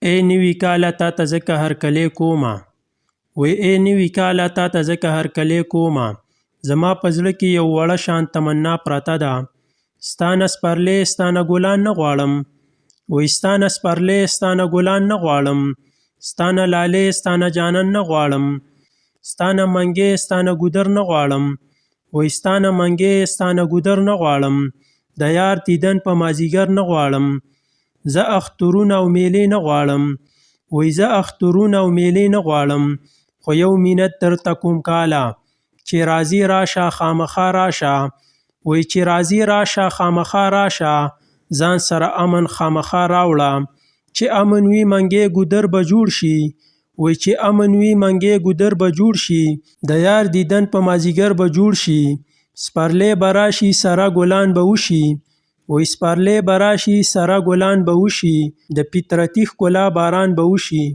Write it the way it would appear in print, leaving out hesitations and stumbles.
ای نوي کاله تا ته ځکه هرکلی کومه وی ای نوي کاله تا ته ځکه هرکلی کومه زما په زړه کې یو وړه شان تمنا پرته ده ستا نه سپرلی ستا نه ګلان نه غواړم وی ستا نه سپرلی ستا نه ګلان نه غواړم ستا نه لالې ستا نه جانان نه غواړم ستا نه منګی ستا نه ګودر نه غواړم وی ستا نه منګی ستا نه ګودر نه غواړم د یار دیدن په مازیګر نه غواړم زه اخترونه او میلې نه غواړم وی زه اخترونه او میلې نه غواړم خو یو مینت درته کوم کاله چې راځي راشه خامخا راشه وی چې راځي راشه خامخا راشه ځان سره امن خامخا راوړه چې امن وي منګی ګودر به جوړ شي وی چې امن وي منګی ګودر به جوړ شي د یار دیدن په مازیګر به جوړ شي سپرلی به راشي سره ګلان به وشي وی سپرلی به راشي سره ګلان به وشي د فطرتي ښکلا باران به وشي